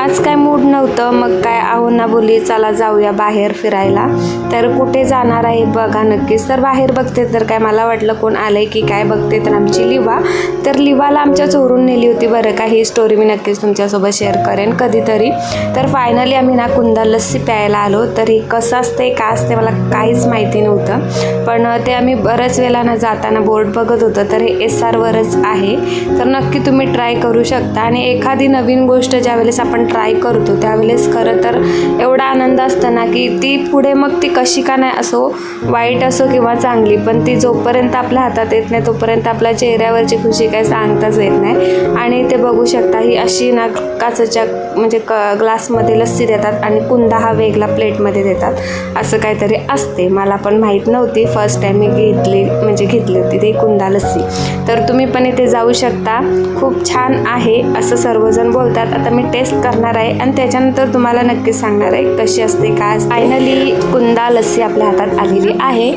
आज काय मूड नव्हतं, मग काय ना बोली चला जाऊया बाहेर फिरायला. तर कुठे जाणार आहे बघा नक्कीच. तर बाहेर बघते तर काय मला वाटलं कोण आलंय की काय, बघते तर आमची लिवा. तर लिवाला आमच्या चोरून नेली होती बरं का. ही स्टोरी मी नक्कीच तुमच्यासोबत शेअर करेन कधीतरी. तर फायनली आम्ही ना कुंदा लस्सी प्यायला आलो. तर हे कसं असते काय असते मला काहीच माहिती नव्हतं, पण ते आम्ही बऱ्याच वेळेला ना जाताना बोर्ड बघत होतं. तर हे SR वरच आहे. तर नक्की तुम्ही ट्राय करू शकता. आणि एखादी नवीन गोष्ट ज्यावेळेस आपण ट्राय करतो त्यावेळेस खरं तर एवढा आनंद असतो ना की ती पुढे मग ती कशी का नाही असो, वाईट असो किंवा चांगली, पण ती जोपर्यंत आपल्या हातात येत नाही तोपर्यंत आपल्या चेहऱ्यावरची खुशी काही सांगताच येत नाही. आणि ते बघू शकता ही अशी ना काचेच्या म्हणजे ग्लासमध्ये लस्सी देतात आणि कुंदा हा वेगळा प्लेटमध्ये देतात. असं काहीतरी असते, मला पण माहीत नव्हती. फर्स्ट टाईम मी घेतली होती ती कुंदा लस्सी. तर तुम्ही पण इथे जाऊ शकता, खूप छान आहे असं सर्वजण बोलतात. आता मी टेस्ट करणार आहे आणि त्याच्यानंतर तुम्हाला नक्कीच सांगणार आहे कशी असते काय. फायनली कुंदा लस्सी आपल्या हातात आलेली आहे.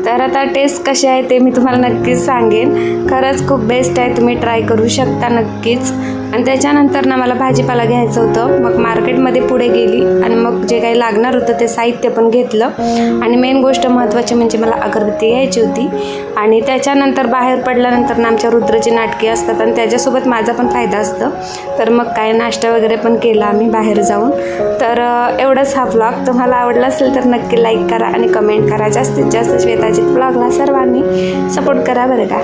तर आता टेस्ट कशी आहे ते मी तुम्हाला नक्कीच सांगेन. खरंच खूप बेस्ट आहे, तुम्ही ट्राय करू शकता नक्कीच. आणि त्याच्यानंतर ना मला भाजीपाला घ्यायचं होतं, मग मार्केटमध्ये पुढे गेली आणि मग जे काही लागणार होतं ते साहित्य पण घेतलं. आणि मेन गोष्ट महत्त्वाची म्हणजे मला अगरबत्ती घ्यायची होती. आणि त्याच्यानंतर बाहेर पडल्यानंतर ना आमच्या रुद्रची नाटके असतात आणि त्याच्यासोबत माझा पण फायदा असतं. तर मग काय नाश्ता वगैरे पण केला आम्ही बाहेर जाऊन. तर एवढंच हा व्लॉग. तुम्हाला आवडला असेल तर नक्की लाईक करा आणि कमेंट करा. जास्तीत जास्त श्वेताजित व्लॉगला सर्वांनी सपोर्ट करा बरं का.